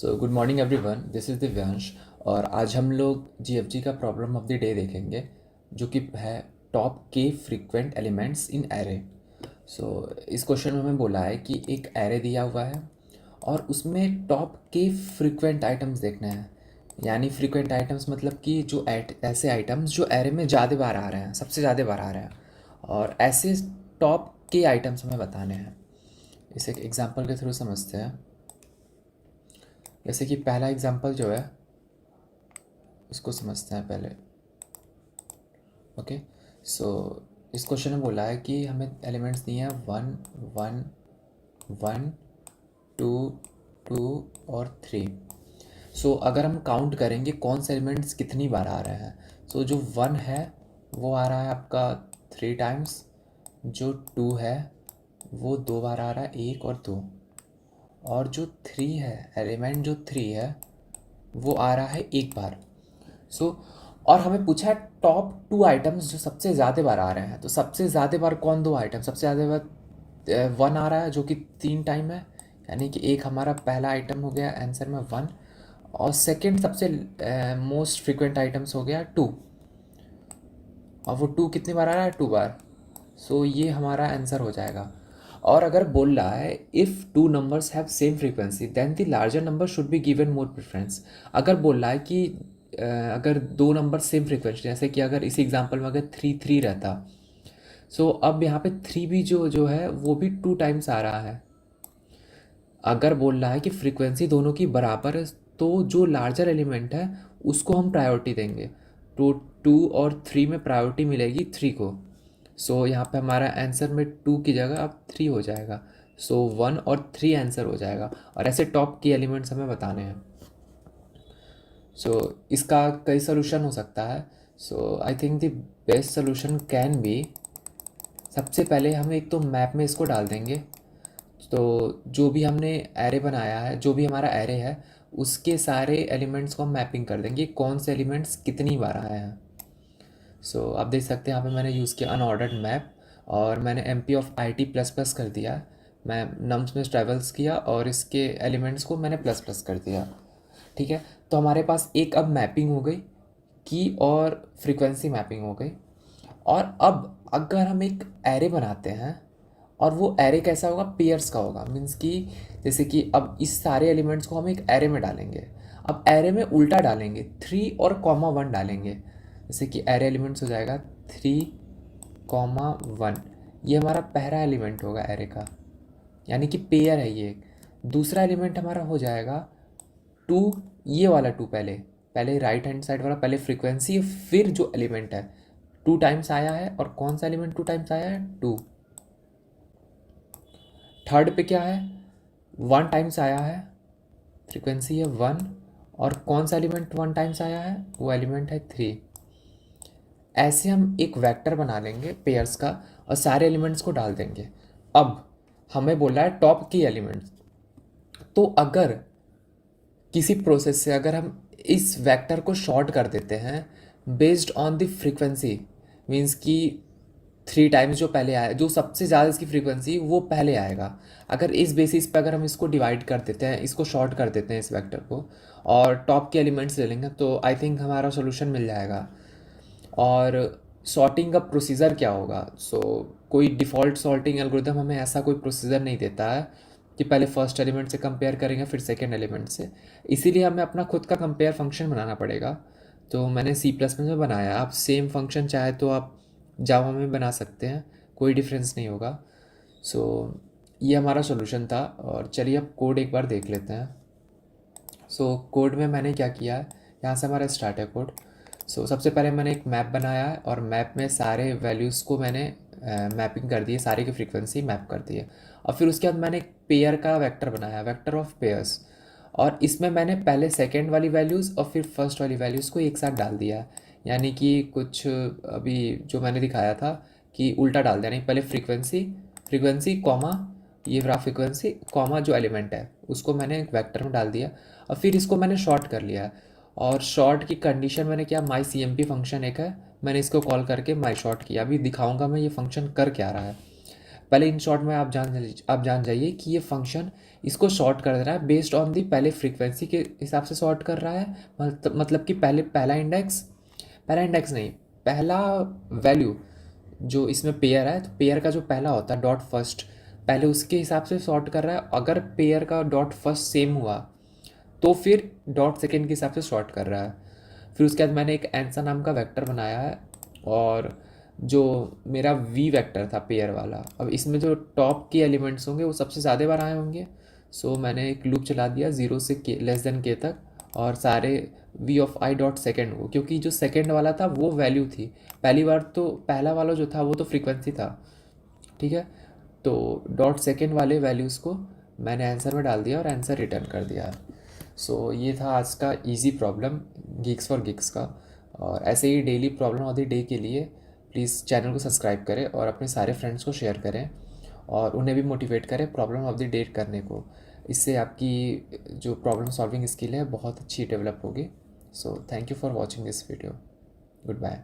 So good morning everyone, this is Divyansh. और आज हम लोग जीएफजी का प्रॉब्लम ऑफ द डे देखेंगे, जो कि है टॉप के फ्रीक्वेंट एलिमेंट्स इन एरे। सो इस क्वेश्चन में हमें बोला है कि एक एरे दिया हुआ है और उसमें टॉप के फ्रीक्वेंट आइटम्स देखने हैं। यानी फ्रीक्वेंट आइटम्स मतलब कि जो ऐसे आइटम्स जो एरे में ज़्यादा बार आ रहे हैं, सबसे ज़्यादा बार आ रहे हैं, और ऐसे टॉप के आइटम्स हमें बताने हैं। इसे एक एग्जांपल के थ्रू समझते हैं। जैसे कि पहला एग्जांपल जो है उसको समझते हैं पहले। ओके, सो इस क्वेश्चन में बोला है कि हमें एलिमेंट्स दिए हैं 1 1 1 2 2 और 3। सो अगर हम काउंट करेंगे कौन से एलिमेंट्स कितनी बार आ रहे हैं, सो जो 1 है वो आ रहा है आपका 3 टाइम्स, जो 2 है वो 2 बार आ रहा है, 1 और 2, और जो 3 है, एलिमेंट जो 3 है वो आ रहा है एक बार। सो और हमें पूछा है टॉप 2 आइटम्स जो सबसे ज़्यादा बार आ रहे हैं। तो सबसे ज़्यादा बार कौन 2 आइटम सबसे ज़्यादा बार 1 आ रहा है, जो कि 3 टाइम है, यानी कि एक हमारा पहला आइटम हो गया आंसर में 1, और सेकंड सबसे मोस्ट फ्रिक्वेंट आइटम्स हो गया 2, और वो 2 कितनी बार आ रहा है, 2 बार। सो ये हमारा आंसर हो जाएगा। और अगर बोल रहा है if two numbers have same frequency then the larger number should be given more preference. अगर बोल रहा है कि अगर 2 नंबर सेम फ्रीक्वेंसी, जैसे कि अगर इसी एग्जांपल में अगर 3 3 रहता, सो अब यहाँ पे 3 भी जो जो है वो भी 2 टाइम्स आ रहा है। अगर बोल रहा है कि फ्रीक्वेंसी दोनों की बराबर है, तो जो लार्जर एलिमेंट है उसको हम प्रायोरिटी देंगे। तो 2 और 3 में प्रायोरिटी मिलेगी 3 को। सो यहाँ पे हमारा आंसर में 2 की जगह अब 3 हो जाएगा। सो 1 और 3 आंसर हो जाएगा। और ऐसे टॉप की एलिमेंट्स हमें बताने हैं। सो इसका कई सोल्यूशन हो सकता है। So I think the best solution can be, सबसे पहले हम एक तो मैप में इसको डाल देंगे। तो जो भी हमने एरे बनाया है, जो भी हमारा एरे है, उसके सारे एलिमेंट्स को हम मैपिंग कर देंगे, कौन से एलिमेंट्स कितनी बार आए हैं। सो आप देख सकते हैं यहाँ पे मैंने यूज़ किया अनऑर्डर्ड मैप, और मैंने M P of I T plus plus कर दिया। मैं नम्स में ट्रेवल्स किया और इसके एलिमेंट्स को मैंने प्लस प्लस कर दिया। ठीक है, तो हमारे पास एक अब मैपिंग हो गई की, और फ्रीक्वेंसी मैपिंग हो गई। और अब अगर हम एक एरे बनाते हैं, और वो एरे कैसा होगा, पेयर्स का होगा, मीन्स कि जैसे कि अब इस सारे एलिमेंट्स को हम एक एरे में डालेंगे। अब एरे में उल्टा डालेंगे, 3 और 1 डालेंगे। जैसे कि एरे एलिमेंट्स हो जाएगा 3 1, ये हमारा पहला एलिमेंट होगा एरे का, यानी कि पेयर है ये। दूसरा एलिमेंट हमारा हो जाएगा 2, ये वाला 2, पहले पहले राइट हैंड साइड वाला, पहले फ्रीक्वेंसी फिर जो एलिमेंट है 2 टाइम्स आया है, और कौन सा एलिमेंट 2 टाइम्स आया है, 2। थर्ड पे क्या है, 1 टाइम्स आया है, फ्रीक्वेंसी है 1, और कौन सा एलिमेंट 1 टाइम्स आया है, वो एलिमेंट है 3। ऐसे हम एक वेक्टर बना लेंगे पेयर्स का, और सारे एलिमेंट्स को डाल देंगे। अब हमें बोला है टॉप की एलिमेंट्स। तो अगर किसी प्रोसेस से अगर हम इस वेक्टर को शॉर्ट कर देते हैं based on the frequency, means कि 3 टाइम्स जो पहले आया, जो सबसे ज़्यादा इसकी फ्रीक्वेंसी वो पहले आएगा। अगर इस बेसिस पे अगर हम इसको डिवाइड कर देते हैं, इसको शॉर्ट कर देते हैं इस वेक्टर को, और टॉप के एलिमेंट्स ले लेंगे, तो आई थिंक हमारा सोल्यूशन मिल जाएगा। और सॉर्टिंग का प्रोसीजर क्या होगा, कोई डिफ़ॉल्ट सॉर्टिंग एल्गोरिदम हमें ऐसा कोई प्रोसीजर नहीं देता है कि पहले फर्स्ट एलिमेंट से कंपेयर करेंगे फिर सेकेंड एलिमेंट से। इसीलिए हमें अपना खुद का कंपेयर फंक्शन बनाना पड़ेगा। तो मैंने सी प्लस में बनाया। आप सेम फंक्शन चाहे तो आप जावा में बना सकते हैं, कोई डिफरेंस नहीं होगा। सो ये हमारा सोल्यूशन था। और चलिए अब कोड एक बार देख लेते हैं। कोड में मैंने क्या किया है, यहाँ से हमारा स्टार्ट है कोड। सबसे पहले मैंने एक मैप बनाया है, और मैप में सारे वैल्यूज़ को मैंने मैपिंग कर दिए, सारे की फ्रीक्वेंसी मैप कर दी है। और फिर उसके बाद मैंने एक पेयर का वेक्टर बनाया, वेक्टर ऑफ पेयर्स, और इसमें मैंने पहले सेकेंड वाली वैल्यूज़ और फिर फर्स्ट वाली वैल्यूज़ को एक साथ डाल दिया है। यानी कि कुछ अभी जो मैंने दिखाया था कि उल्टा डाल दिया, यानी पहले फ्रीक्वेंसी फ्रीक्वेंसी कॉमा ये रहा फ्रीक्वेंसी कॉमा जो एलिमेंट है उसको मैंने एक वेक्टर में डाल दिया, और फिर इसको मैंने शॉर्ट कर लिया। और शॉर्ट की कंडीशन मैंने क्या, माई सी एम पी फंक्शन एक है, मैंने इसको कॉल करके माई शॉर्ट किया। अभी दिखाऊंगा मैं ये फंक्शन कर क्या रहा है। पहले इन शॉर्ट में आप जान जाइए कि ये फंक्शन इसको सॉर्ट कर रहा है बेस्ड ऑन दी पहले फ्रीक्वेंसी के हिसाब से सॉर्ट कर रहा है, मतलब कि पहला इंडेक्स नहीं, पहला वैल्यू जो इसमें पेयर है, तो पेयर का जो पहला होता है डॉट फर्स्ट, पहले उसके हिसाब से सॉर्ट कर रहा है। अगर पेयर का डॉट फर्स्ट सेम हुआ तो फिर डॉट सेकेंड के हिसाब से सॉर्ट कर रहा है। फिर उसके बाद मैंने एक आंसर नाम का वेक्टर बनाया है, और जो मेरा वी वेक्टर था पेयर वाला, अब इसमें जो टॉप के एलिमेंट्स होंगे वो सबसे ज़्यादा बार आए होंगे। सो मैंने एक लूप चला दिया 0 से के लेस देन के तक, और सारे V of I dot second को, क्योंकि जो सेकेंड वाला था वो वैल्यू थी पहली बार, तो पहला वाला जो था वो तो फ्रीक्वेंसी था, ठीक है। तो डॉट सेकेंड वाले वैल्यूज़ को मैंने आंसर में डाल दिया और आंसर रिटर्न कर दिया। सो ये था आज का easy problem geeks for geeks का। और ऐसे ही daily problem of the day के लिए प्लीज़ चैनल को सब्सक्राइब करें और अपने सारे फ्रेंड्स को शेयर करें, और उन्हें भी मोटिवेट करें प्रॉब्लम ऑफ द डे करने को। इससे आपकी जो प्रॉब्लम सॉल्विंग स्किल है बहुत अच्छी डेवलप होगी। So thank you for watching this video. Good bye.